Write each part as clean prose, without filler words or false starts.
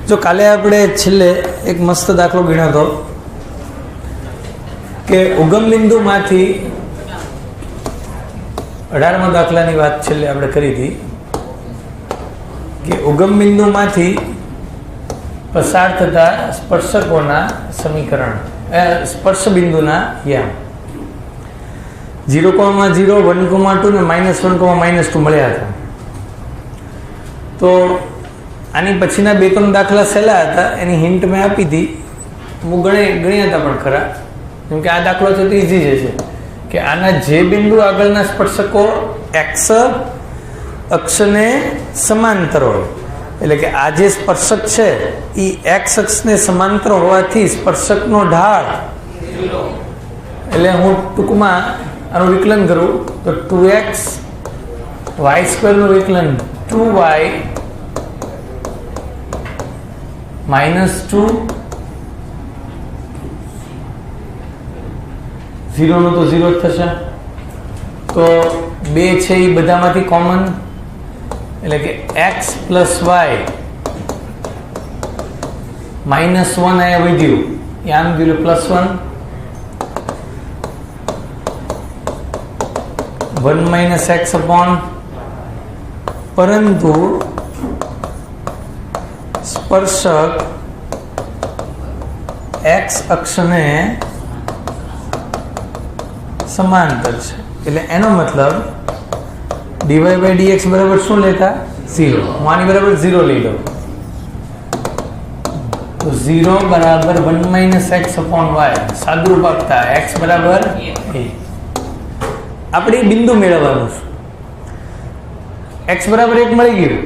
जो काले આપણે છેલ્લે એક મસ્ત દાખલો ગણ્યો હતો કે ઉગમ બિંદુમાંથી 18મા દાખલાની વાત છેલ્લે આપણે કરી હતી કે ઉગમ બિંદુમાંથી પસાર થતા સ્પર્શકોના સમીકરણ સ્પર્શ બિંદુના યામ 0,0 1,2 ને -1,-2 મળ્યા હતા। તો આની પછીના બે ત્રણ દાખલા સહેલા હતા, એની હિન્ટ મેં આપી હતી, હું ગણ્યા હતા પણ ખરા, કેમ કે આ દાખલો છે તો ઇઝી જ છે કે આના જે બિંદુ આગળના સ્પર્શકો એક્સ અક્ષને સમાંતર હોય, એટલે કે આ જે સ્પર્શક છે એ એક્સ અક્ષને સમાંતર હોવાથી સ્પર્શકનો ઢાળ, એટલે હું ટૂંકમાં આનું વિકલન કરું તો 2x y² નું વિકલન 2y -2 0 નું તો 0 જ થશે, તો 2 છે એ બધામાંથી કોમન, એટલે કે x + y -1 અહીંયા વધ્યું, આમ ગયું +1 1 - x अपॉन, परंतु स्पर्शक x અક્ષને સમાંતર છે, એટલે એનો મતલબ dy/dx બરાબર શું લેતા 0, હું આની બરાબર 0 લઈ લઉં તો 0 બરાબર 1 - x अपॉन y, સાદુરૂપ આપતા x બરાબર a। આપણે બિંદુ મેળવવાનું છે, x બરાબર 1 મળી ગયું,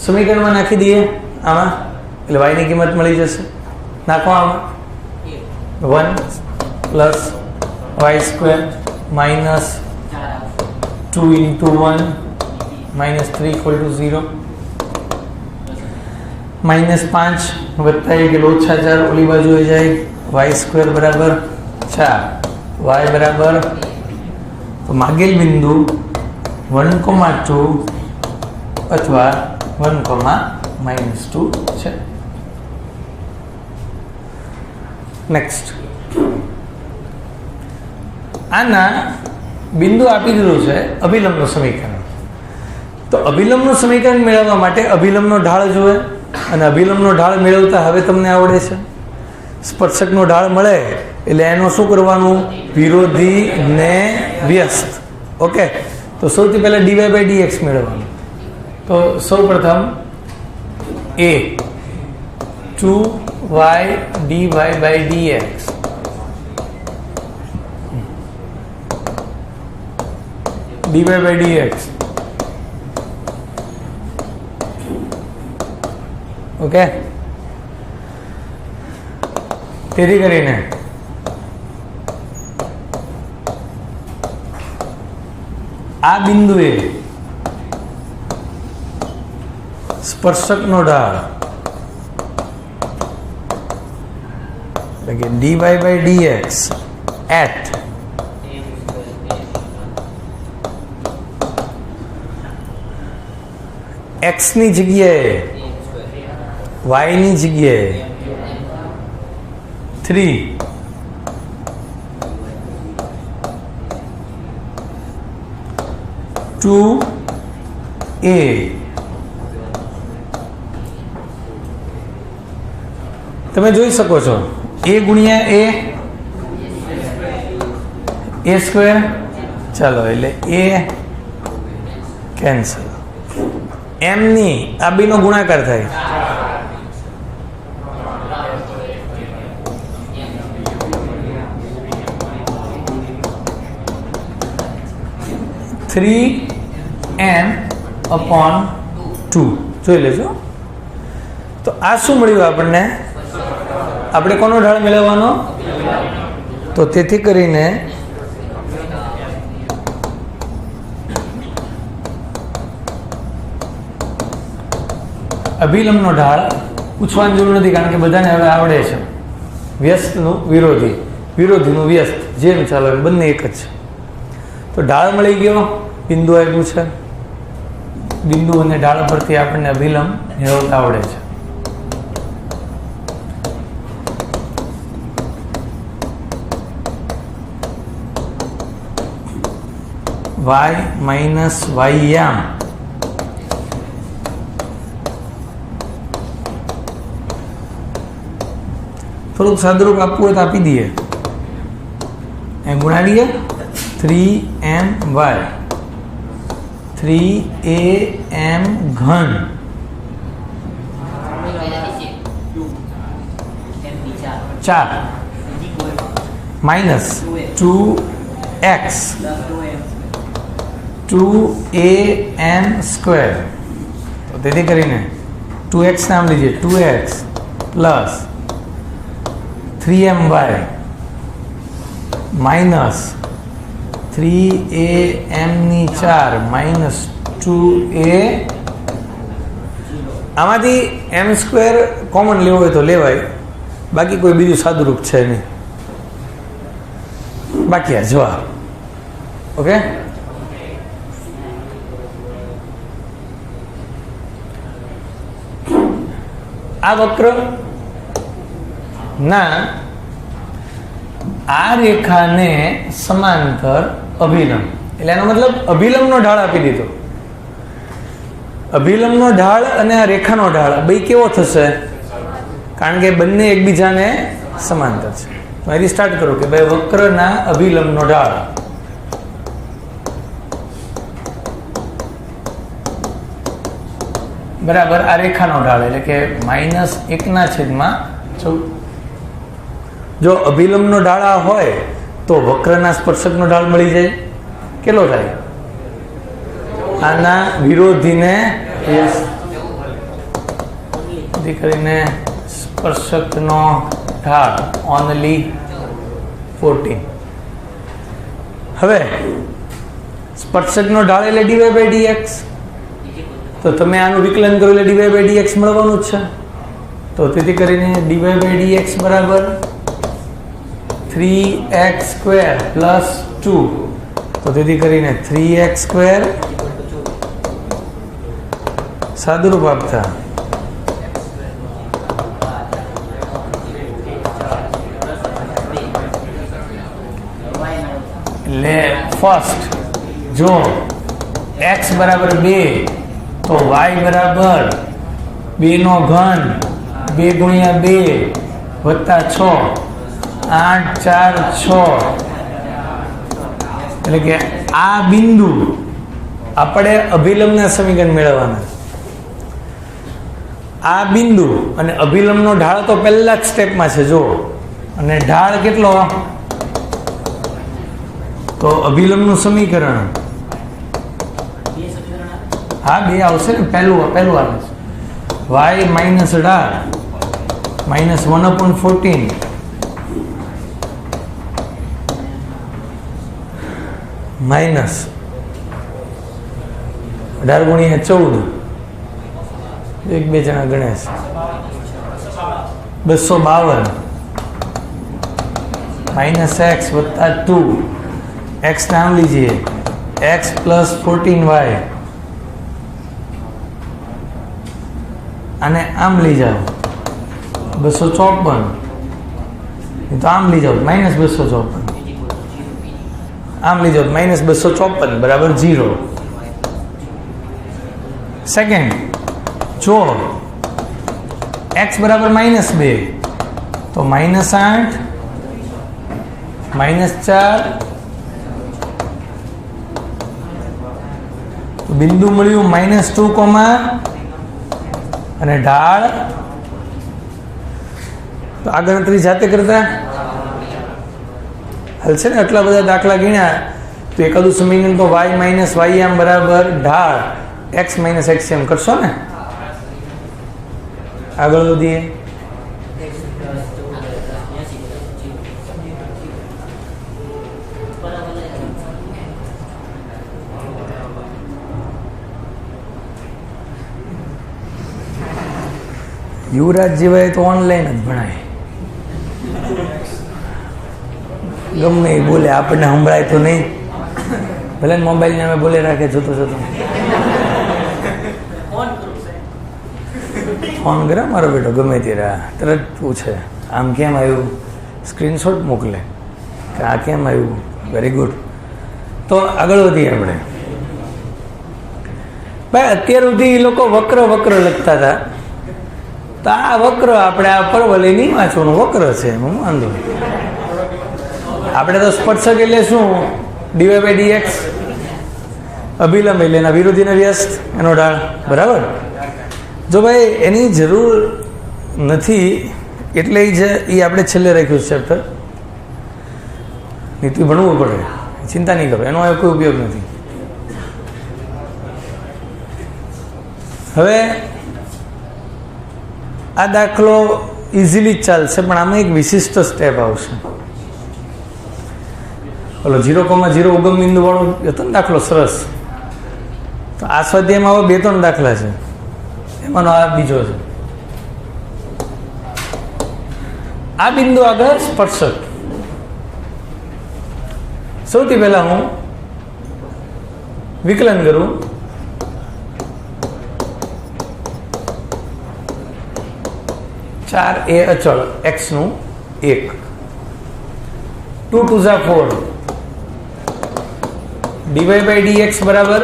સમીકરણમાં નાખી દઈએ આમાં, એટલે y ની કિંમત મળી જશે, નાખો આમાં 1 + y² -2 × 1 -3 = 0, -5 વત્તા 1 એટલે -4, ઓલી બાજુ આવી જાય y² બરાબર 4, y બરાબર, તો માગેલ બિંદુ 1,2 અથવા 1,-2 છે। નેક્સ્ટ, આના બિંદુ આપી દીધું છે અભિલંબનું સમીકરણ, તો અભિલંબનું સમીકરણ મેળવવા માટે અભિલંબનો ઢાળ જોઈએ, અને અભિલંબનો ઢાળ મેળવતા હવે તમને આવડે છે, સ્પર્શકનો ઢાળ મળે એટલે એનું શું કરવાનું, વિરોધી ને વ્યસ્ત। ઓકે, તો સૌથી પહેલા dy/dx મેળવવાનું, તો સૌ પ્રથમ a 2y dy/dx dy/dx, okay, તેથી કરીને આ બિંદુએ સ્પર્શકનો ઢાળ એટલે કે dy/dx at x ની જગ્યાએ y ની જગ્યાએ 3 2a તમે જોઈ શકો છો, a ગુણ્યા a² ચાલો, એટલે a કેન્સલ, m ની આ બેનો ગુણાકાર થાય, (3n/2) જોઈ લેજો। તો આ શું મળ્યું આપણને, આપણે કોનો ઢાળ મેળવવાનો, તો તેથી કરીને અભિલંબનો ઢાળ પૂછવાની જરૂર નથી, કારણ કે બધાને હવે આવડે છે, વ્યસ્તનું વિરોધી, વિરોધીનું વ્યસ્ત, જેમ ચાલો એમ બંને એક જ છે। તો ઢાળ મળી ગયો, બિંદુ આપ્યું છે, બિંદુ અને ઢાળ પરથી આપણને અભિલંબ મેળવતા આવડે છે। વાય માઇનસ વાયમ થોડુંક સાદુરૂપ આપવું હોય તો આપી દઈએ. એ ગુણાવીએ 3my 3am ઘન ચાર માઇનસ 2x 2am સ્ક્વેર. તો તેથી કરીને 2x નામ લીજીએ 2x plus 3my minus 3am ની 4 માઇનસ 2a. આમાંથી m સ્ક્વેર કોમન લેવો હોય તો લેવાય, બાકી કોઈ બીજું સાદુરૂપ છે નહીં. બાકી આ જવાબ. ઓકે, આ વક્ર ના આ રેખાને સમાંતર અભિલંબ, એટલે એનો મતલબ અભિલંબનો ઢાળ આપી દીધો. અભિલંબનો ઢાળ અને આ રેખાનો ઢાળ બે કેવો થશે? કારણ કે બંને એકબીજાને સમાંતર છે. તો અહીંથી સ્ટાર્ટ કરો કે ભાઈ વક્રના અભિલંબનો ઢાળ બરાબર આ રેખાનો ઢાળ, એટલે કે -1/14. જો અભિલંબનો ઢાળ આ હોય તો વક્રના સ્પર્શકનો ઢાળ મળી જાય. કેટલો થાય? આના વિરોધીને કરીને સ્પર્શકનો ઢાળ ઓનલી 14. હવે સ્પર્શકનો ઢાળ એટલે dy/dx. તો તમે આનું વિકલન કરો એટલે dy/dx મળવાનું જ છે. તો તેથી કરીને dy/dx બરાબર 3x² પ્લસ 2. તો તેથી કરીને 3x² સાદુરૂપ આપતા એટલે ફર્સ્ટ જો x બરાબર 2 તો y બરાબર 2 નો ઘન 2 ગુણ્યા 2 વત્તા 6 8 4 6. એટલે કે આ બિંદુ આપણે અભિલંબના સમીકરણ મેળવવાના. આ બિંદુ અને અભિલંબનો ઢાળ તો પહેલા જ સ્ટેપમાં છે. જો અને ઢાળ કેટલો? તો અભિલંબનું સમીકરણ હા બે આવશે ને. પહેલું આવે y માઇનસ ઢાળ -1/14 માઇનસ 18 ગુણ્યા 14. એક બે જણા ગણે છે 252 -x વત્તા 2 x નામ લીजिए x પ્લસ 14y. અને આમ લઈ જાઓ 254. તો આમ લઈ જાઓ -254. આમ લઈ જાઓ -254 બરાબર 0. સેકન્ડ જો x બરાબર -2 તો -8 -4. તો બિંદુ મળ્યું -2, અને ઢાળ તો આ ગણતરી જાતે કરતા હાલ છે ને. આટલા બધા દાખલા ગણ્યા તો એકાદું સમીકરણ તો y માઇનસ વાયમ બરાબર ઢાળ x માઇનસ xm કરશો ને. આગળ વધીએ. યુવરાજ જેવાય તો ઓનલાઈન જ ભણાય, ગમે એ બોલે, આપણને સંભળાય તો નહીં. ભલે મોબાઈલને અમે બોલે રાખે જોતો ફોન કરે મારો બેટો ગમે ત્યારે તરત પૂછે આમ કેમ આવ્યું, સ્ક્રીનશોટ મોકલે કે આ કેમ આવ્યું. Very good. તો આગળ વધીએ આપણે. ભાઈ અત્યાર સુધી એ લોકો વક્ર વક્ર લખતા હતા, તો આ વક્ર આપણે આ પરવલય નહીં વાંચવાનું, વક્ર છે એમાં વાંધો. આપણે તો સ્પર્શક એટલે શું, dy/dx, અભિલંબ એટલે એના વિરોધીને વ્યસ્ત, એનો ઢાળ, બરાબર. જો ભાઈ એની જરૂર નથી એટલે એ આપણે છેલ્લે રાખ્યું ચેપ્ટર, નીતિ ભણવું પડે, ચિંતા નહીં કરો, એનો કોઈ ઉપયોગ નથી. હવે આ દાખલો ઇઝીલી જ ચાલશે, પણ આમાં એક વિશિષ્ટ સ્ટેપ આવશે. ઓલો 0,0 ઉગમ બિંદુ વાળો હતો ને દાખલો, સરસ. તો આ સ્વાધ્યાયમાં હવે 2-3 દાખલા છે, એમાંનો આ બીજો છે. આ બિંદુ આગળ સ્પર્શક. સૌથી પહેલા હું વિકલન કરું. ચાર એ અચળ x નું 1, 2 2 4 dy/dx બરાબર.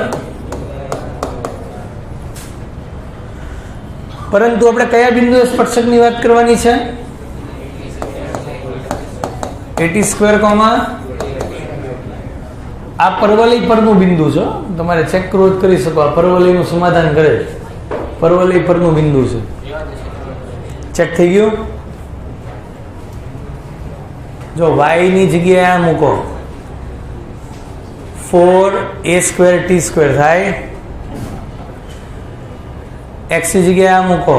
પરંતુ આપણે કયા બિંદુએ સ્પર્શકની વાત કરવાની છે? AT², આ પરવલય પરનું બિંદુ છે, તમારે ચેક કરવું કરી શકો. આ પરવલયનું સમાધાન કરે, પરવલય પરનું બિંદુ છે. ચેક થઈ ગયું. જો y ની જગ્યાએ આ મૂકો, 4a²t² થાય. x ની જગ્યાએ આ મૂકો,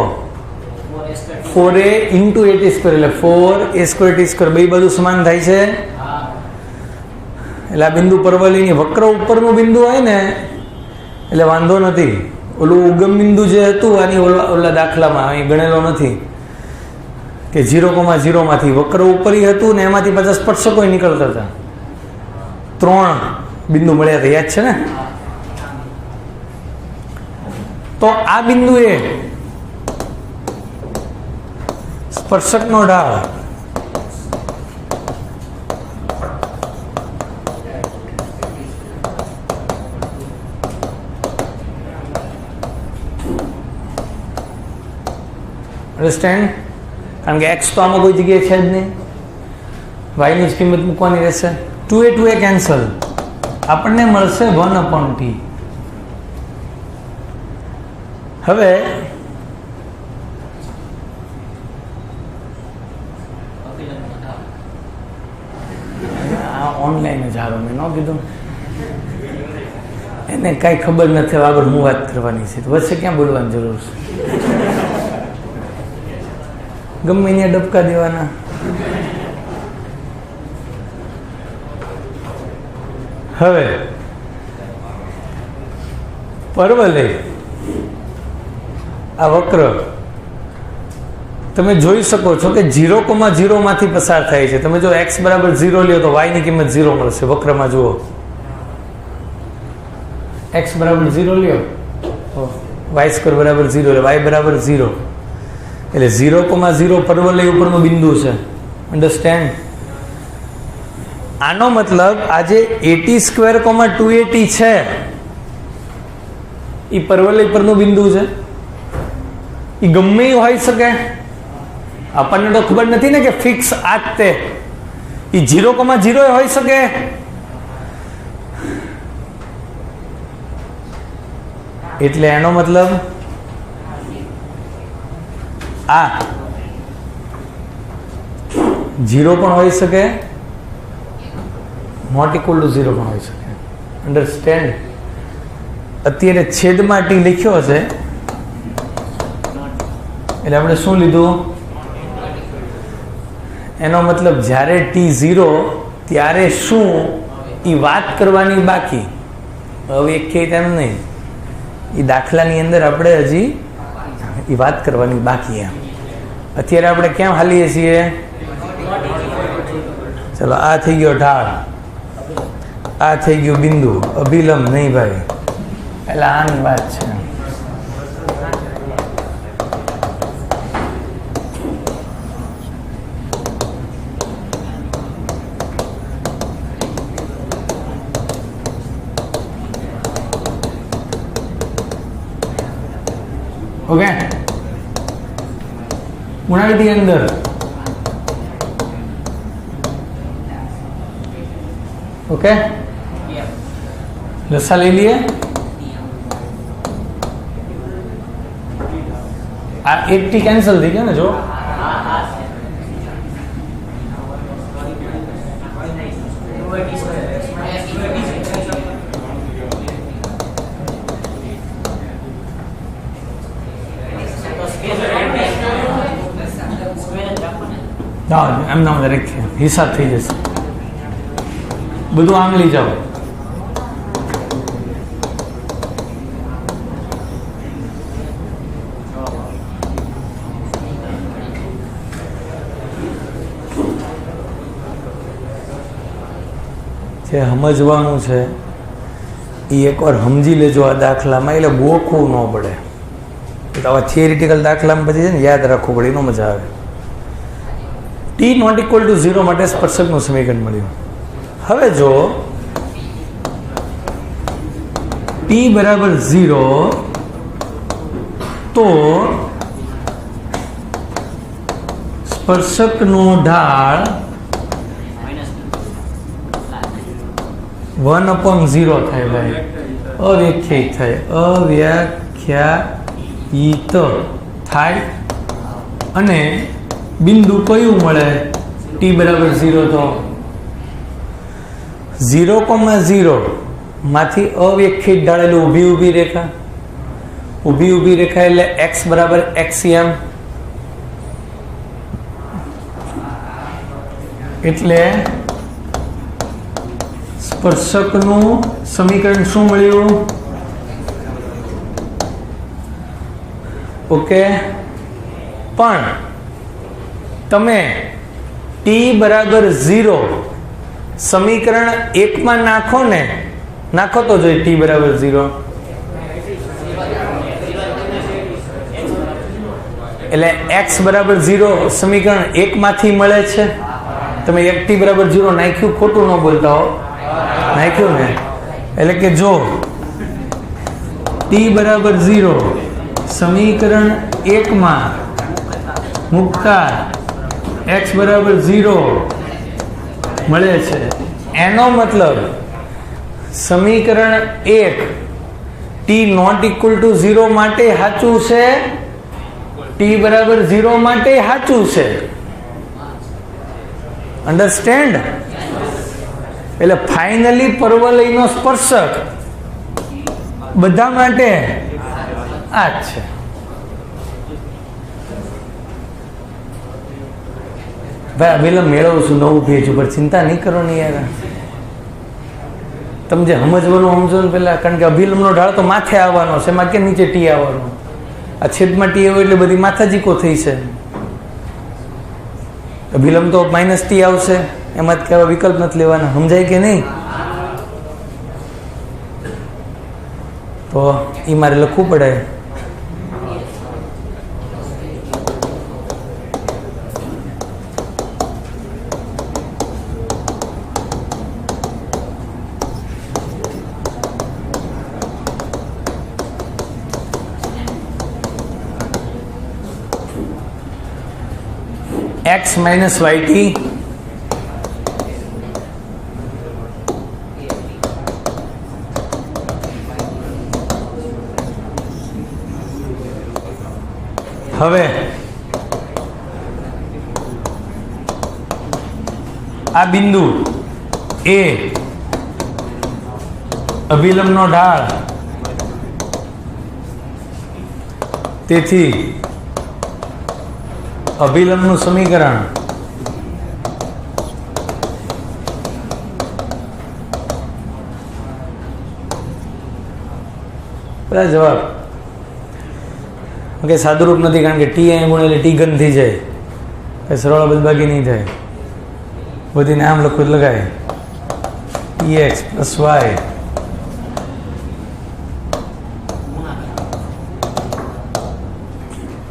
4a × at² એટલે 4a²t², બે બધું સમાન થાય છે. એટલે આ બિંદુ પરવલયની વક્ર ઉપરનું બિંદુ હોય ને એટલે વાંધો નથી. ઓલું ઉગમ બિંદુ જે હતું આની ઓલા દાખલામાં અહીં ગણેલો નથી કે 0,0 માંથી વક્ર ઉપર હતું ને એમાંથી પાછા સ્પર્શકો નીકળતા હતા. 3 બિંદુ મળ્યા હતા, યાદ છે ને? તો આ બિંદુ એ સ્પર્શકનો ઢાળ અન્ડરસ્ટેન્ડ. કારણ કે x તો આમાં કોઈ જગ્યાએ છે જ નહીં, y ની જ કિંમત મૂકવાની રહેશે. 2a કેન્સલ, આપણને મળશે 1/t. હવે ઓનલાઈન જ હાલો, મેં ન કીધું એને કઈ ખબર નથી આગળ હું વાત કરવાની છે, વચ્ચે ક્યાં બોલવાની જરૂર છે? ગમે ત્યાં ડબકા દેવાના. હવે પરવલય આ વક્ર તમે જોઈ શકો છો કે 0,0 માંથી પસાર થાય છે. તમે જો x બરાબર 0 લ્યો તો y ની કિંમત 0 મળશે. વક્રમાં જુઓ, x બરાબર 0 લ્યો, y² બરાબર 0 એટલે y બરાબર 0. એટલે 0,0 પરવલય ઉપરનું બિંદુ છે. અન્ડરસ્ટેન્ડ? આનો મતલબ આજે AT² 2at છે એ પરવલય પરનું બિંદુ છે. એ ગમે એ હોઈ શકે, આપણને તો ખબર નથી ને કે ફિક્સ આ જ તે. એ 0,0 હોઈ શકે. એટલે એનો મતલબ આ 0 પણ હોઈ શકે, નોટ ઇક્વલ ટુ 0 પણ હોઈ શકે. અન્ડરસ્ટેન્ડ? અત્યારે છેદમાં t લખ્યો છે એટલે આપણે શું લીધું? એનો મતલબ જ્યારે t0 ત્યારે શું એ વાત કરવાની બાકી. હવે એક કે તેમ નહીં, એ દાખલાની અંદર આપણે હજી એ વાત કરવાની બાકી. એમ અત્યારે આપણે કેમ હાલીએ છીએ? ચલો, આ થઈ ગયો ઢાળ, આ થઈ ગયું બિંદુ, અભિલંબ નહીં ભાઈ, એટલે આની વાત છે. ઓકે, ઉણાવી દી અંદર. ઓકે, લસા લઈ લઈએ. આ એક ટી કેન્સલ થઈ ગયો ને, જો એમ નામ દરેક હિસાબ થઈ જશે. બધું આમ લઈ જાઓ. જે સમજવાનું છે એ એકવાર સમજી લેજો આ દાખલામાં, એટલે ગોખવું ન પડે. આવા થિયરિટિકલ દાખલામાં પછી છે ને યાદ રાખવું પડે, એનો મજા આવે. ટી નોટ ઇક્વલ ટુ 0 માટે સ્પર્શકનું સમીકરણ મળ્યું. હવે જો ટી બરાબર 0 તો સ્પર્શકનો ઢાળ 1/0 થાય ભાઈ, અવ્યાખ્યાયિત થાય, અવ્યાખ્યાયિત થાય. અને બિંદુ કયું મળે ટી બરાબર 0 તો 0,0 માંથી અવ્યાખ્યાયિત ઢાળ એટલે ઊભી રેખા. ઊભી રેખા એટલે x બરાબર xm, એટલે સ્પર્શકનું સમીકરણ શું મળ્યું? ઓકે, પણ તમે ટી બરાબર 0 સમીકરણ 1 માં નાખો ને, નાખો તો જોઈએ ટી બરાબર 0, એટલે x બરાબર 0 સમીકરણ 1 માંથી મળે છે. તમે એક ટી બરાબર 0 નાખ્યું, ખોટું ન બોલતા હો, નાખ્યું ને. એટલે કે જો ટી બરાબર 0 સમીકરણ 1 માં મૂકતા x બરાબર 0 મળે છે, એનો મતલબ સમીકરણ 1 ટી નોટ ઇક્વલ ટુ 0 માટે સાચું છે, ટી બરાબર 0 માટે સાચું છે. અન્ડરસ્ટેન્ડ? એટલે ફાઇનલી પરવલયનો સ્પર્શક બધા માટે આ જ છે. ભાઈ અભિલંબ મેળવું છું નવું પેજ ઉપર, ચિંતા નહીં કરો ને યાર. તમે જે સમજવાનું સમજો ને પેલા, કારણ કે અભિલંબનો ઢાળ તો માથે આવવાનો છે, એમાં કે નીચે ટી આવવાનો. આ છેદમાં ટી આવે એટલે બધી માથાજીકો થઈ છે. અભિલંબ તો માઇનસ ટી આવશે, એમાં જ કેવા વિકલ્પ નથી લેવાના. સમજાય કે નહીં? તો એ મારે લખવું પડે. x minus yt હવે આ બિંદુ એ અભિલંબનો ઢાળ, તેથી અભિલંબનું સમીકરણ બધા જવાબ. ઓકે, સાદુરૂપ નથી, કારણ કે ટી અહીં ગુણે એટલે ટી ઘન થઈ જાય, કઈ સરળ બદબાકી નહીં થાય. બધીને આમ લખવું જ લગાય, ટીએક્સ પ્લસ વાય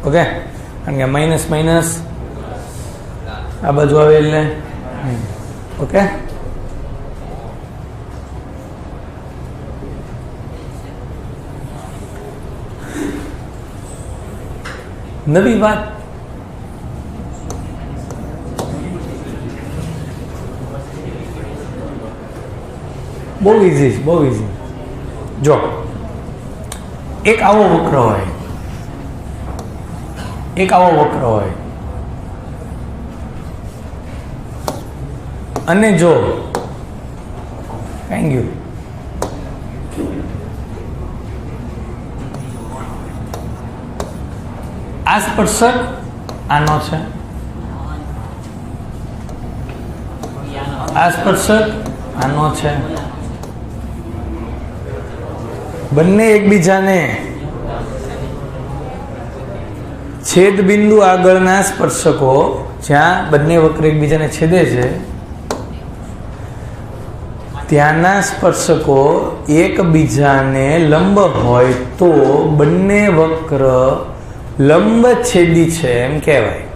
ઓકે, કારણ કે માઇનસ માઇનસ આ બાજુ આવે એટલે ઓકે. નવી વાત. બહુ ઇઝી છે, બહુ ઇઝી. જો એક આવો વક્ર હોય, એક આવો વક્ર હોય અને જો થેન્ક યુ આ સ્પર્શક આનો છે, આ સ્પર્શક આનો છે, બંને એકબીજાને છેદ બિંદુ આગળના સ્પર્શકો જ્યાં બંને વક્ર એકબીજાને છેદે છે ત્યાંના સ્પર્શકો એકબીજાને લંબ હોય તો બંને વક્ર લંબ છેદી છે એમ કહેવાય.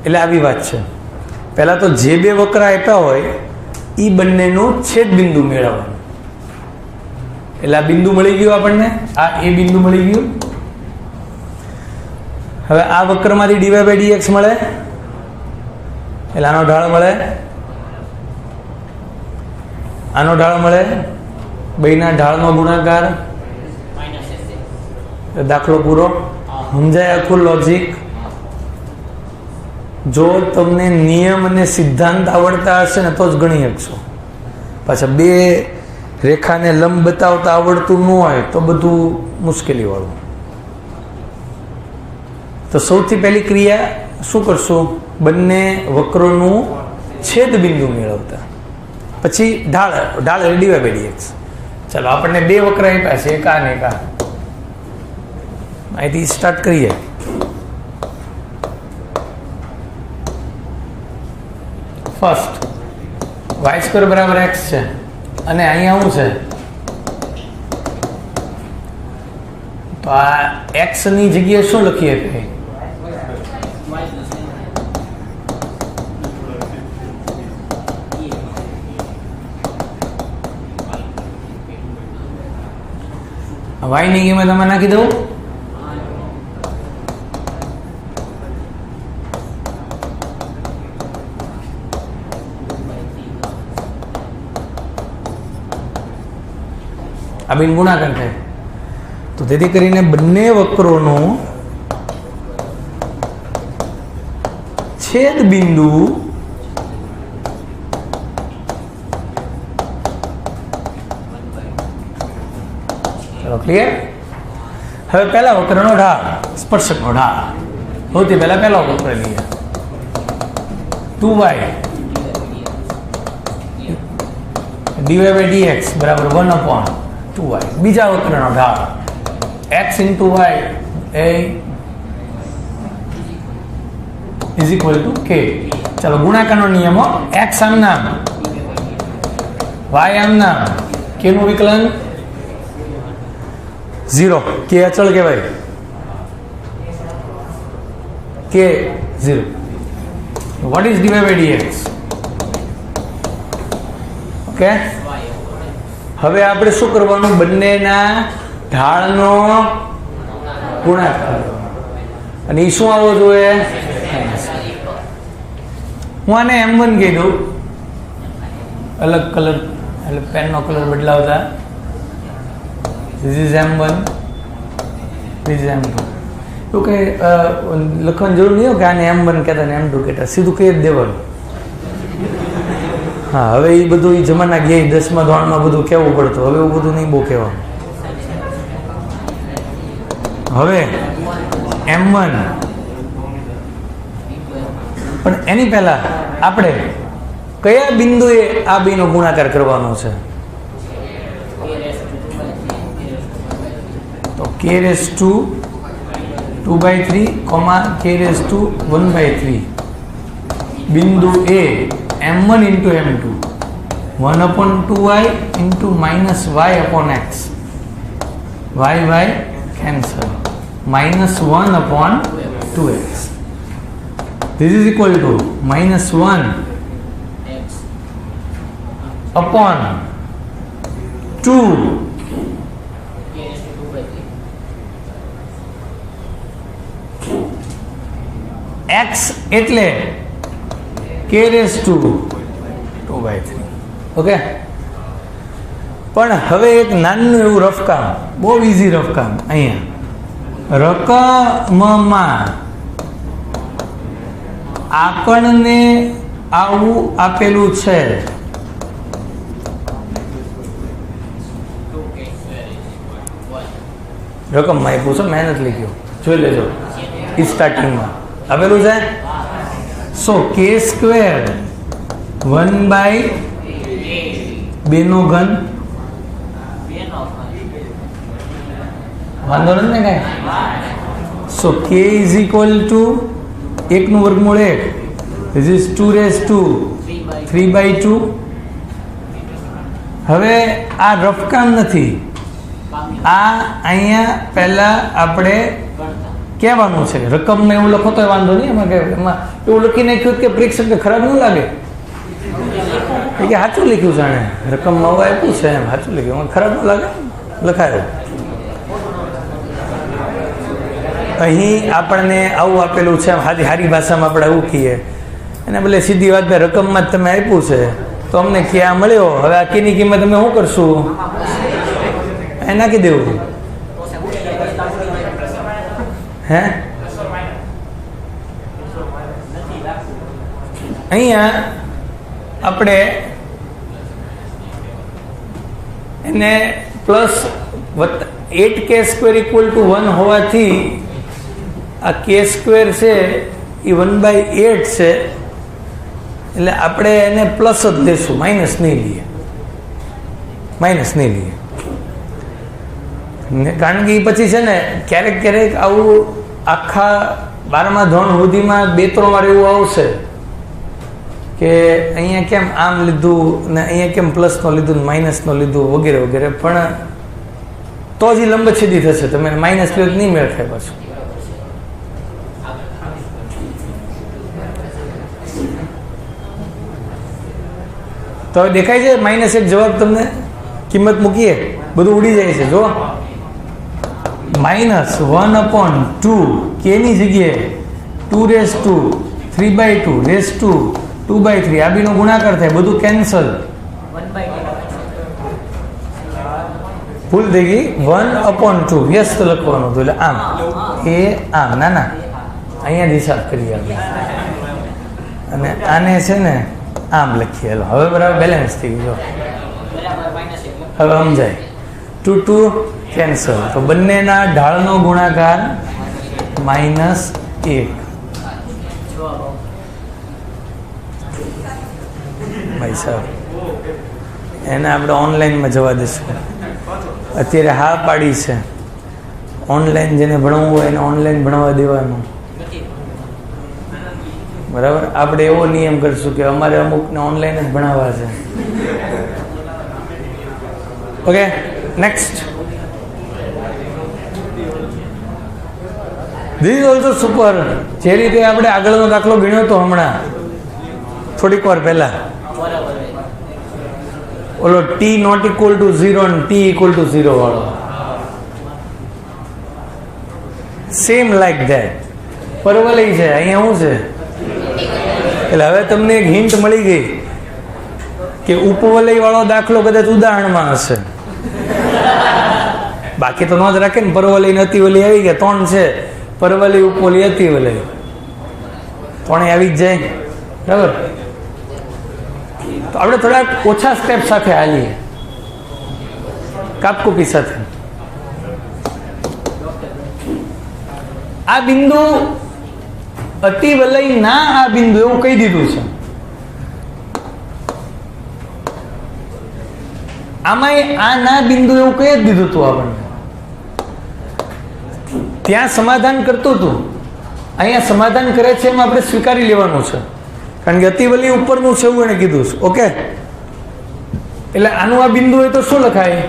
એટલે આવી વાત છે. પહેલા તો જે બે વક્ર આપ્યા હોય એ બંનેનું છેદ બિંદુ મેળવવાનું. એટલે આ બિંદુ મળી ગયું આપણને, આ એ બિંદુ મળી ગયું. હવે આ વક્રમાંથી ડીવાય બાય ડીએક્સ મળે એટલે આનો ઢાળ મળે, આનો ઢાળ મળે, બેયના ઢાળનો ગુણાકાર, દાખલો પૂરો. સમજાય આખું લોજિક? જો તમને નિયમ અને સિદ્ધાંત આવડતા હશે ને તો જ ગણી શકશો. પાછા બે રેખાને લંબ બતાવતા આવડતું ન હોય તો બધું મુશ્કેલી વાળું. તો સૌથી પહેલી ક્રિયા શું કરશું? બંને વક્રોનું છેદ બિંદુ મેળવતા, પછી ઢાળ, ઢાળ એટલે ડીવાય બાય ડીએક્સ. ચાલો આપણને બે વક્ર આપ્યા છે, એક આ ને એક આ. અહીંથી સ્ટાર્ટ કરીએ. ફર્સ્ટ વાય સ્ક્વેર બરાબર એક્સ છે અને અહીંયા શું છે? તો આ એક્સ ની જગ્યાએ શું લખીએ? વાય ની કિંમત અમે નાખી દઉં. આ બિન ગુણાકાર થાય. તો તેથી કરીને બંને વક્રોનું છેદ બિંદુ ક્લિયર. હવે પહેલા વક્રનો ઢાળ, સ્પર્શકનો ઢાળ. સૌથી પહેલા પહેલો વક્ર લઈએ, 2y ડીવાય બાય ડીએક્સ બરાબર 1/2y. બીજા વક્રનો ઢાળ x into y is equal to k. ચાલો ગુણાકારનો નિયમો. x આમ નામ, y આમ નામ, k નું વિકલન 0. k અચળ કહેવાય, k 0. what is dy by dx? Okay, હવે આપણે શું કરવાનું? બંનેના ઢાળનો ગુણાકાર. અને એ શું આવવો જોઈએ? હું આને m1 કહી દઉં, અલગ કલર એટલે પેનનો colour બદલાવતા. This is m1, this is m2. એવું કંઈ લખવાની જરૂર નહીં હોય કે આને m1 કહેતા ને m2 કહેતા, સીધું કહી જ દેવાનું. હા, હવે એ બધું એ જમાના ગયા, 10મા ધોરણમાં બધું કહેવું પડતું. હવે એવું બધું નહીં બહુ કહેવાનું. હવે m1, પણ એની પહેલા આપણે કયા બિંદુએ આ બેનો ગુણાકાર કરવાનો છે? તો k raised to 2/3, k raised to 1/3. બિંદુ a m1 into m2, 1/2y into minus y upon x. y cancel. -1/2x. This is equal to -1 upon 2 x એટલે k રેઝ ટુ 2/3. ઓકે, પણ હવે એક નાનું એવું રફકામ, બહુ ઇઝી રફકામ. અહીંયા રકમમાં આપણને આવું આપેલું છે. રકમમાં આપ્યું છે, મહેનત લખ્યું, જોઈ લેજો. સ્ટાર્ટિંગમાં આપેલું છે. સો k² 1/2 નો ઘન. વાંધો નથી ને કઈ. So k is equal to 1 નું વર્ગમૂળ 1. This is 2 raise to 3/2. હવે આ રફકામ નથી, આ અહીંયા પહેલા આપણે કહેવાનું છે. રકમમાં એવું લખો તો વાંધો નહીં, એમાં એવું લખી નાખ્યું કે પરીક્ષક ખરાબ ન લાગે કે સાચું લખ્યું છે આને, રકમમાં આવું આપ્યું છે એમ સાચું લખ્યું, ખરાબ ન લાગે, લખાયું. અહીં આપણને આવું આપેલું છે, સારી ભાષામાં આપણે આવું કહીએ અને ભલે સીધી વાત ભાઈ રકમમાં જ તમે આપ્યું છે તો અમને ક્યાં મળ્યો, હવે આ કીની કિંમત અમે શું કરશું, એ નાખી દેવું. હે અહીંયા આપણે એને પ્લસ 8k² ઇક્વલ ટુ 1 હોવાથી આ k² છે એ 1/8 છે, એટલે આપણે એને પ્લસ જ લેશું, માઇનસ નહીં લઈએ, માઇનસ નહીં લઈએ. કારણ કે એ પછી છે ને ક્યારેક ક્યારેક આવું આખા 12મા ધોરણ સુધીમાં 2-3 વાર એવું આવશે કે અહીંયા કેમ આમ લીધું ને અહીંયા કેમ પ્લસનો લીધું ને માઇનસનો લીધું વગેરે વગેરે, પણ તો જ લંબછેદી થશે. તમે માઇનસ લ્યો નહીં મેળ થાય પાછું. તો હવે દેખાય છે -1 જવાબ, તમને કિંમત મૂકીએ બધું ઉડી જાય છે. જો -1/2 k ની જગ્યાએ 2 રેઝ ટુ 3/2 રેઝ ટુ 2/3 આ બીનો ગુણાકાર થાય, બધું કેન્સલ. ભૂલ થઈ ગઈ, 1/2 વ્યસ્ત લખવાનું હતું, એટલે આમ એ આમ. ના ના, અહીંયા હિસાબ કરીએ આપણે અને આને છે ને આમ લખીએ. હવે બરાબર બેલેન્સ થઈ ગયું. હવે સમજાય. 2 2 કેન્સલ, તો બંનેના ઢાળનો ગુણાકાર -1. ભાઈ સાહેબ એને આપણે ઓનલાઈનમાં જવા દઈશું. અત્યારે હા પાડી છે, ઓનલાઈન જેને ભણવું હોય એને ઓનલાઈન ભણવા દેવાનું. બરાબર, આપણે એવો નિયમ કરીશું કે અમારે અમુકને ઓનલાઈન જ ભણાવવા છે. Okay, next. This is also super. જે રીતે આપણે આગળનો દાખલો ગણ્યો હતો હમણાં થોડીક વાર પહેલા, ઓલો t નોટ ઇક્વલ ટુ 0 અને t ઇક્વલ ટુ 0 વાળો, સેમ લાઈક ધેટ. પરવલય છે, અહીંયા શું છે, એટલે હવે તમને એક હિન્ટ મળી ગઈ કે ઉપવલય વાળો દાખલો કદાચ ઉદાહરણમાં હશે. બાકી તો નોંધ રાખે ને, પરવલય ને અતિવલય આવી ગયા, 3 છે, પરવલય ઉપવલય અતિવલય, 3 આવી જ જાય. બરાબર, તો આપણે થોડાક ઓછા સ્ટેપ સાથે હાલીએ, કાપકૂપી સાથે. આ બિંદુ અતિવલય ના આ બિંદુ એવું કહી દીધું છે. આમાં આ ના બિંદુ એવું કહી જ દીધું હતું આપણને. ત્યાં સમાધાન કરતું હતું, અહીંયા સમાધાન કરે છે એમ આપણે સ્વીકારી લેવાનું છે, કારણ કે અતિવલય ઉપરનું છે એવું એને કીધું છે. ઓકે, એટલે આનું આ બિંદુ હોય તો શું લખાય,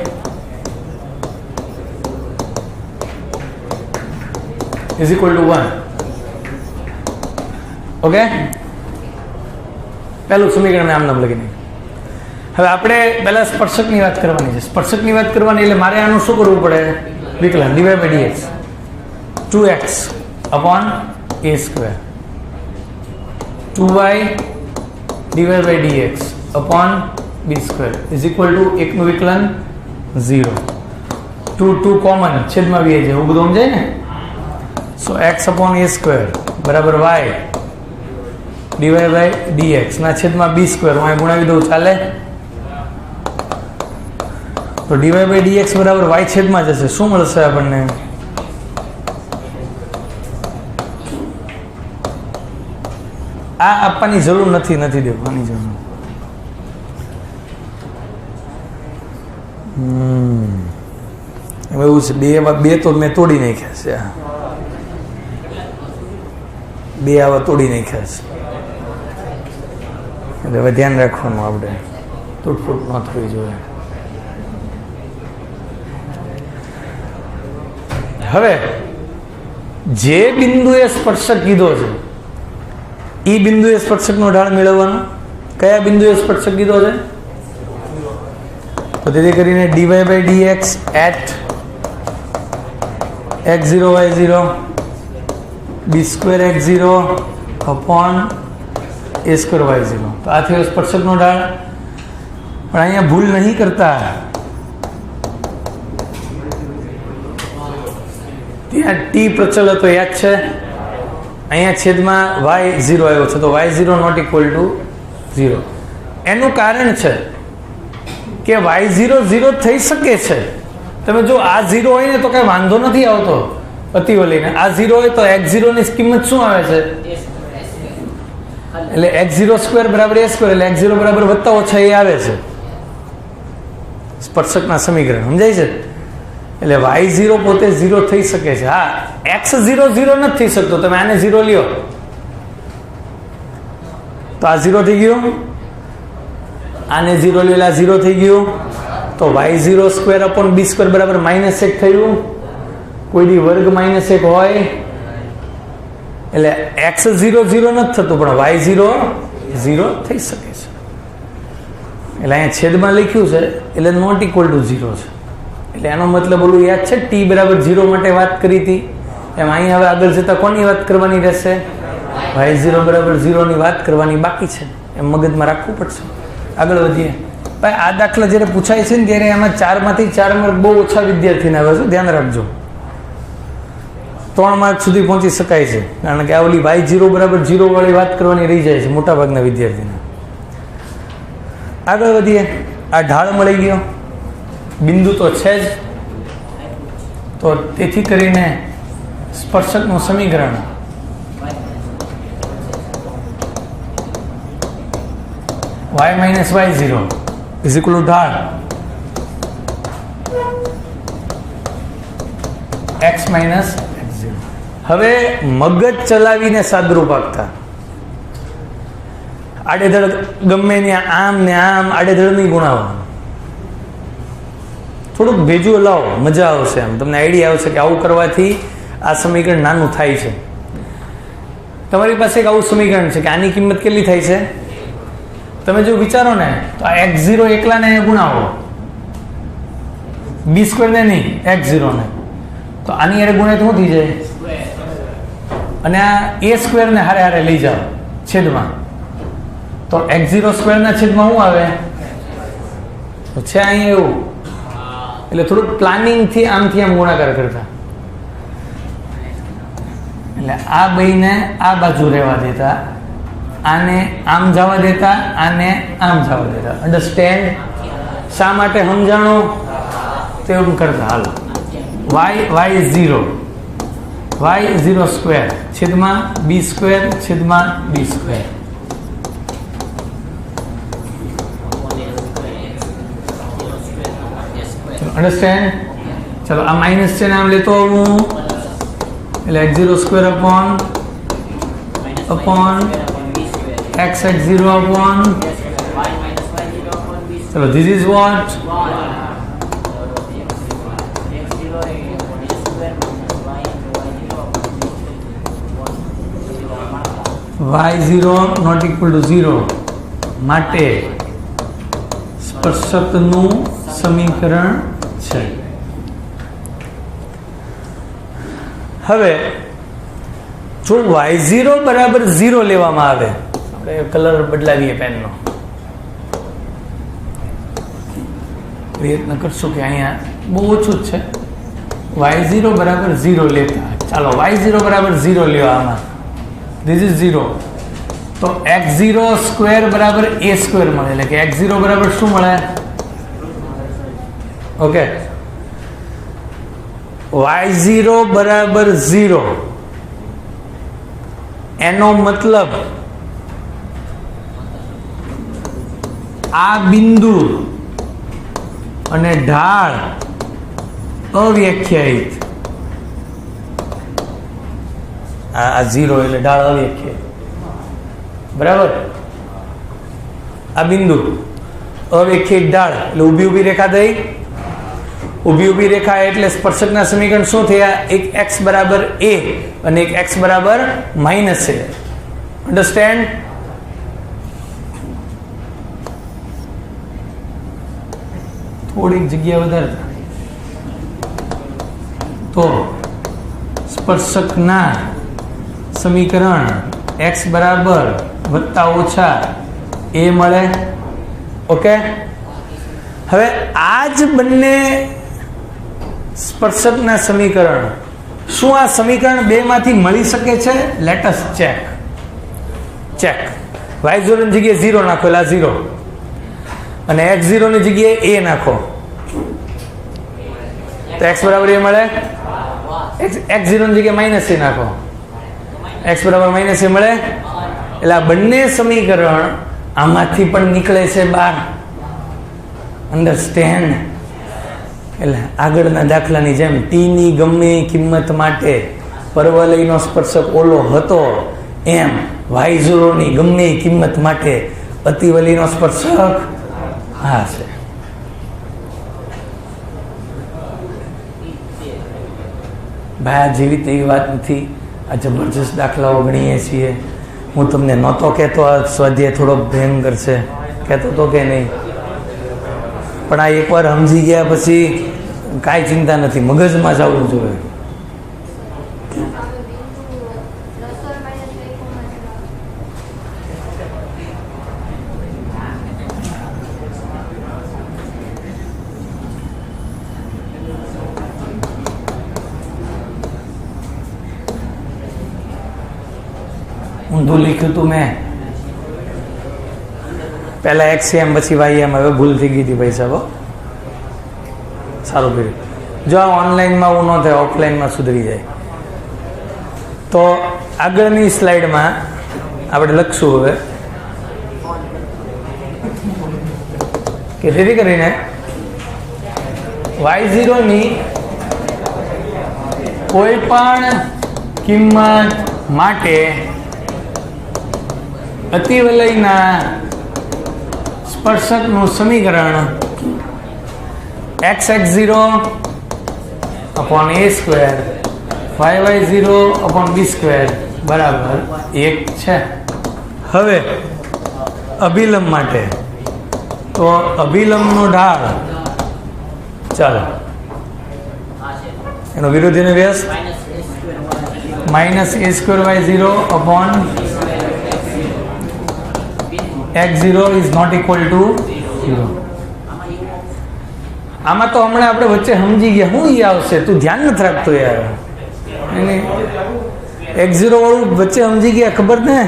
ઇઝ ઇક્વલ ટુ 1. ઓકે, પહેલું સમીકરણ આમ નામ લખીને. હવે આપણે પહેલા સ્પર્શકની વાત કરવાની છે. સ્પર્શકની વાત કરવાની એટલે મારે આનું શું કરવું પડે, વિકલન dy/dx 2x/a². 2y divide by dx upon b² is equal to એકનું વિકલન 0. 2 કોમન છેદમાં બી છે, એવું બધું સમજાય ને. સો x અપોન a² બરાબર y ડિવાઇડ બાય dx ના છેદમાં b². હું અહીં ગુણાવી દઉં, ચાલે? તો ડિવાઇડ બાય dx બરાબર y છેદમાં જશે. શું મળશે આપણને? આ આપવાની જરૂર નથી, નથી દેવાની જરૂર. એવું છે. બે તો મેં તોડી નાખ્યા છે. બે આવા તોડી નાખ્યા છે. એટલે હવે ધ્યાન રાખવાનું, આપણે તૂટફૂટ ન થવી જોઈએ. હવે જે બિંદુએ સ્પર્શક કીધો છે એ બિંદુએ સ્પર્શકનો ઢાળ મેળવવાનો. કયા બિંદુએ સ્પર્શક કીધો છે? તો તેથી કરીને dy by dx at x0 y0 b² x0 upon a² y0. તો આ થયો સ્પર્શકનો ઢાળ. પણ અહીંયા ભૂલ નહીં કરતા, ત્યાં t પ્રચલ હતો, યાદ છે? અહીંયા છેદમાં y0 આવ્યો છે, તો y0 નોટ ઇક્વલ ટુ 0. એનું કારણ છે કે y0 0 થઈ શકે છે. તમે જો આ 0 હોય ને તો કઈ વાંધો નથી આવતો અતિવલીને. આ 0 હોય તો x0 ની કિંમત શું આવે છે? એટલે x02 બરાબર a² એટલે x0 બરાબર વત્તા ઓછા એ આવે છે સ્પર્શકના સમીકરણ. સમજાય છે? એટલે y0 પોતે 0 થઈ શકે છે. હા, x0 0 નથી થઈ શકતો. તમે આને 0 લ્યો તો આ 0 થઈ ગયું, આને 0 લ્યો એટલે આ 0 થઈ ગયું. તો y02 અપોન b² બરાબર -1 થયું. કોઈ દી વર્ગ -1 હોય એટલે x0 0 નથી થતું, પણ y0 0 થઈ શકે છે. એટલે અહીંયા છેદમાં લખ્યું છે એટલે નોટ ઇક્વલ ટુ 0 છે. એટલે એનો મતલબ ઓલું યાદ છે, t બરાબર 0 માટે વાત કરી હતી એમ અહીં હવે આગળ જતા કોની વાત કરવાની રહેશે? y0 બરાબર 0 ની વાત કરવાની બાકી છે. એમ મગજમાં રાખવું પડશે. આગળ વધીએ. ભાઈ, આ દાખલા જ્યારે પૂછાય છે ને ત્યારે એમાં 4 માંથી 4 માર્ક બહુ ઓછા વિદ્યાર્થીને આવે છે, ધ્યાન રાખજો. 3 માર્ક સુધી પહોંચી શકાય છે, કારણ કે આ ઓલી y0 બરાબર 0 વાળી વાત કરવાની રહી જાય છે મોટા ભાગના વિદ્યાર્થીને. આગળ વધીએ. આ ઢાળ મળી ગયો, બિંદુ તો છે જ. તો તેથી કરીને સ્પર્શકનું સમીકરણ y - y0 is equal two ઢાળ x - x0. હવે મગજ ચલાવીને સાદરૂપ આપતા, આડેધડ ગમે ને આમ ને આમ આડેધડ નહીં ગુણાવવાનું. થોડુંક ભેજું લાવો, મજા આવશે. એમ તમને આઈડિયા આવશે કે આવું કરવાથી આ સમીકરણ નાનું થાય છે. તમારી પાસે એક આવું સમીકરણ છે કે આની કિંમત કેટલી થાય છે? તમે જો વિચારો ને તો આ x0 એકલાને ગુણાવો, b² ને નહીં, x0 ને. તો આની હારે ગુણાય તો શું થઈ જાય? અને આ a² ને હારે હારે લઈ જાઓ છેદમાં, તો x02 ના છેદમાં શું આવે? તો છે અહીંયા એવું. એટલે થોડુંક પ્લાનિંગથી આમથી આમ ગુણાકાર કરતા. એટલે આ બેયને આ બાજુ રહેવા દેતા, આને આમ જવા દેતા, આને આમ જવા દેતા. અન્ડરસ્ટેન્ડ? શા માટે સમજાણું તેવું કરતા. હાલો, y0 y02 છેદમાં b² છેદમાં b². અન્ડરસ્ટેન્ડ? ચલો, આ માઇનસ છે ને આમ લેતો આવું એટલે x02 upon x0 upon, so this is what? y0 not equal to 0 માટે સ્પર્શકનું સમીકરણ છે. હવે જો y0 બરાબર 0 લેવામાં આવે, કલર બદલાવીએ પેનનો. પ્રયત્ન કરશું કે અહીંયા બહુ ઓછું જ છે. y0 બરાબર 0 લેતા, ચાલો y0 બરાબર 0 લ્યો. આમાં ધીસ ઇઝ 0, તો x0 સ્ક્વેર બરાબર a સ્ક્વેર મળે. એટલે કે x0 બરાબર શું મળે? ઓકે, y0 બરાબર 0, એનો મતલબ આ બિંદુ અને ઢાળ અવ્યાખ્યાયિત. આ 0 એટલે ઢાળ અવ્યાખ્યાયિત, બરાબર. આ બિંદુ અવ્યાખ્યાયિત ઢાળ એટલે ઊભી ઊભી રેખા થઈ. ઊભી ઊભી રેખા એટલે સ્પર્શકના સમીકરણ શું થયા? એક x બરાબર a અને એક x બરાબર માઇનસ a. અન્ડરસ્ટેન્ડ? થોડીક જગ્યા વધારે તો સ્પર્શકના સમીકરણ x બરાબર વત્તા ઓછા a મળે. ઓકે, હવે આ જ બંને સ્પર્શકના સમીકરણ શું આ સમીકરણ બે માંથી મળી શકે છે? Let us check. y0 ની જગ્યાએ 0 નાખો એટલે 0, અને x0 ની જગ્યાએ a નાખો તો x બરાબર a મળે. x0 ની જગ્યાએ માઇનસ a નાખો, x બરાબર માઇનસ a મળે. એટલે આ બંને સમીકરણ આમાંથી પણ નીકળે છે બહાર. અન્ડરસ્ટેન્ડ? એટલે આગળના દાખલાની જેમ t ની ગમે કિંમત માટે પરવલયનો સ્પર્શક ઓલો હતો, એમ y0 ની ગમે કિંમત માટે અતિવલયનો સ્પર્શક આ છે. ભાઈ આ જેવી તેવી વાત નથી, આ જબરજસ્ત દાખલાઓ ગણીએ છીએ. હું તમને નહોતો કહેતો આ સ્વાધ્યાય થોડો ભયંકર છે, કહેતો તો કે નહીં, પણ આ એકવાર સમજી ગયા પછી કાંઈ ચિંતા નથી, મગજમાં જ આવવું જોઈએ. ઊંધું લખ્યું હતું મેં, પહેલા XM પછી YM, હવે ભૂલ થઈ ગઈ હતી ભાઈ સાહેબ. સારું કર્યું. જો આ ઓનલાઈનમાં આવું ન થાય, ઓફલાઈનમાં સુધરી જાય. તો આગળની સ્લાઇડમાં આપણે લખશું હવે કે જેથી કરીને y0 ની કોઈ પણ કિંમત માટે અતિવલયના સ્પર્શકનું સમીકરણ xx0 upon a square y0 upon b square બરાબર 1 છે. હવે અભિલંબ માટે તો અભિલંબનો ઢાળ, ચાલો એનો વિરોધીનો વ્યસ્ત minus a square y0 upon x0 is not equal to 0. આમાં તો હમણાં આપણે વચ્ચે સમજી ગયા, શું ઈ આવશે, તું ધ્યાન નથી રાખતો યાર. x0 વાળું વચ્ચે સમજી ગયા, ખબર ને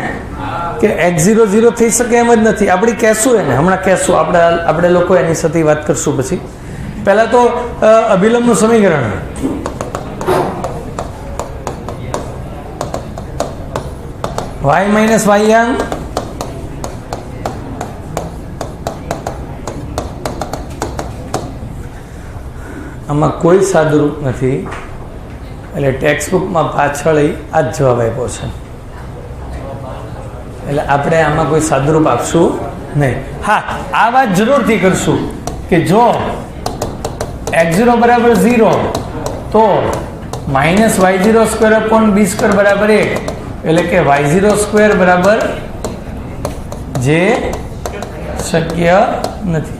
કે x0 0 થઈ શકે એમ જ નથી. આપણે કહેશું એને, હમણાં કહેશું, આપણે લોકો એની સાથે વાત કરશું. પછી પહેલા તો અભિલંબનું સમીકરણ y માઇનસ y આમાં કોઈ સાદુરૂપ નથી, એટલે ટેક્સ્ટબુકમાં પાછળ આ જ જવાબ આપ્યો છે. એટલે આપણે આમાં કોઈ સાદુરૂપ આપશું નહીં. હા, આ વાત જરૂરથી કરશું કે જો x0 બરાબર 0 તો minus y0 square upon b square બરાબર 1, એટલે કે y0 સ્ક્વેર બરાબર જે શક્ય નથી.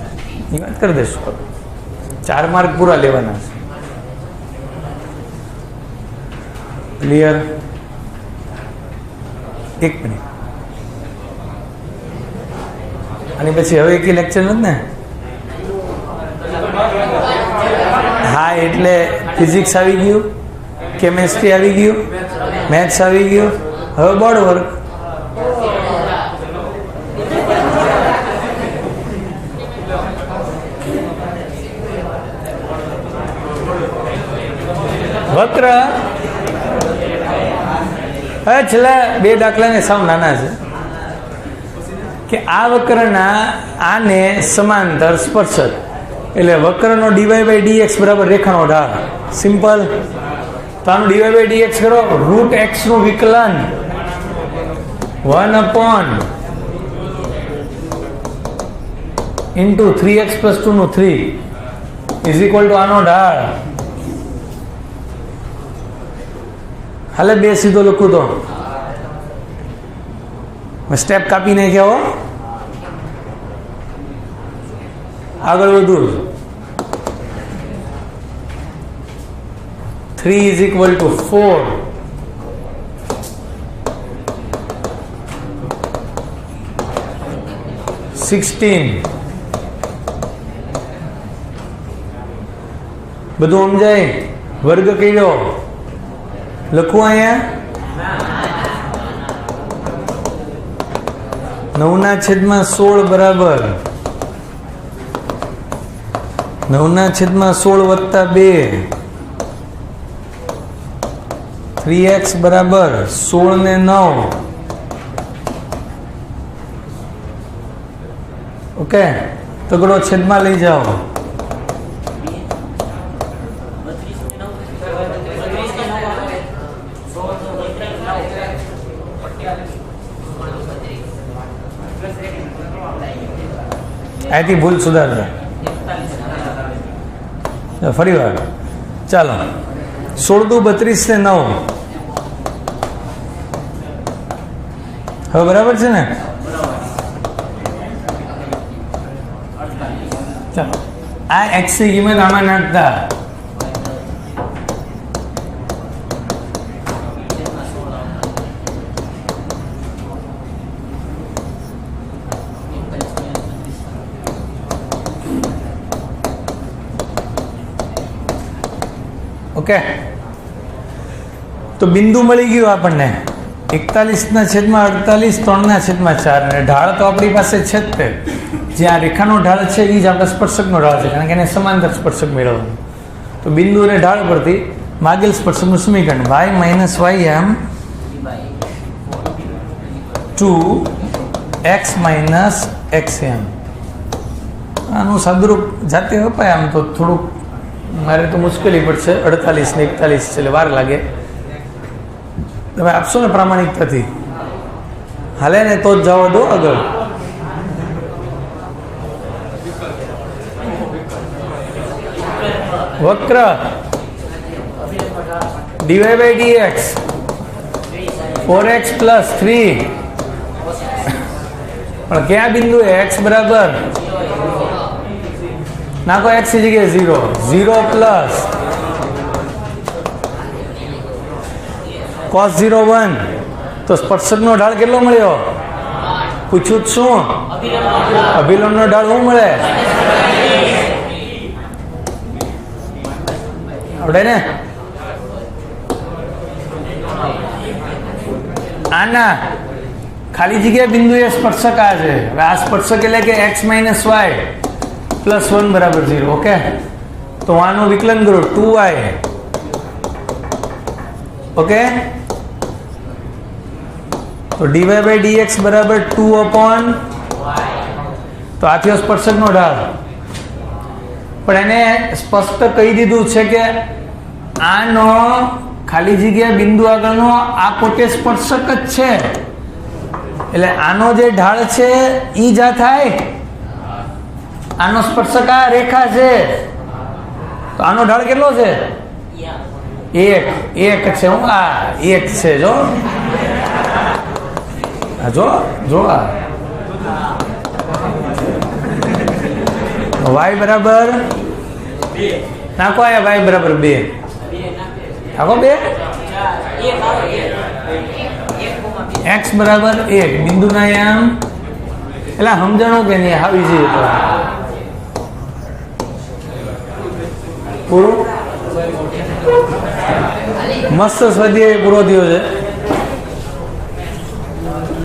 એ વાત કરી દઈશું. 4 માર્ક પૂરા લેવાના છે. ક્લિયર? એક મિનિટ. અને પછી હવે એક લેક્ચર નથી ને? હા, એટલે ફિઝિક્સ આવી ગયું, કેમેસ્ટ્રી આવી ગયું, મેથ્સ આવી ગયું, હવે બોર્ડ વર્ક. વક્ર હવે છેલ્લા 2 દાખલાને સાવ નાના છે કે આ વક્રના આને સમાંતર સ્પર્શક, એટલે વક્રનો ડીવાય બાય ડીએક્સ બરાબર રેખાનો ઢાળ. સિમ્પલ. તો આનું ડીવાય બાય ડીએક્સ કરો, રૂટ એક્સ નું વિકલન 1 * 3x + 2 નું 3 = આનો ઢાળ. હાલે 2 સીધો લખું તો સ્ટેપ કાપી નાખ્યા હો. આગળ વધુ. 3 = 4. બધું સમજાય? વર્ગ કર્યો લખું અહીંયા 9/16 બરાબર 9/16 + 2 3x બરાબર 16 ને 9. ઓકે, તગડો છેદમાં લઈ જાઓ. અહીંથી ભૂલ સુધારજો. ફરી વાર ચાલો. 16 × 32 ને 9. હવે બરાબર છે ને? ચાલો, આ એક્સ ની કિંમત આમાં નાખતા. ઓકે, તો બિંદુ મળી ગયું આપણને 41/48, 3/4. અને ઢાળ તો આપણી પાસે છે જ તે. જે આ રેખાનો ઢાળ છે એ જ આપણે સ્પર્શકનો ઢાળ છે, કારણ કે એને સમાંતર સ્પર્શક મેળવવાનું. તો બિંદુ અને ઢાળ પરથી માગેલ સ્પર્શકનું સમીકરણ y - ym 2x - xm. આનું સાદુરૂપ જાતે અપાય. આમ તો થોડુંક મારે તો મુશ્કેલી પડશે. 48 ને 41 છે એટલે વાર લાગે. તમે આપશો ને પ્રામાણિકતાથી? હાલે ને તો જ જવા દો આગળ. વક્ર dy by dx 4x + 3. પણ ક્યાં બિંદુ x બરાબર નાખો, x ની જગ્યાએ 0 0 + cos 0 1. તો સ્પર્શકનો ઢાળ કેટલો મળ્યો? પૂછ્યું શું? અભિલંબનો ઢાળ શું મળે? આવડે ને? આના ખાલી જગ્યા બિંદુ એ સ્પર્શક આ છે. હવે આ સ્પર્શક એટલે કે x - y + 1 = 0. ઓકે, તો આનું વિકલન કરો 2y. ઓકે, તો dy by dx બરાબર 2/y. તો આ થયો સ્પર્શકનો ઢાળ. પણ એને સ્પષ્ટ કહી દીધું છે કે આનો ખાલી જગ્યા બિંદુ આગળનો આ પોતે સ્પર્શક જ છે. એટલે આનો જે ઢાળ છે ઈ જ આ થાય. આનો સ્પર્શક આ રેખા છે. તો આનો ઢાળ કેટલો છે? 1 છે. હું આ 1 છે. જો જો જો આ y બરાબર 2 નાખો. આયા y બરાબર 2 નાખો. 2 x બરાબર 1 બિંદુના આમ એટલે સમજણું કે નહીં આવી જઈએ તો પૂરું મસ્ત સ્વાધ્યાય પૂરો થયો છે.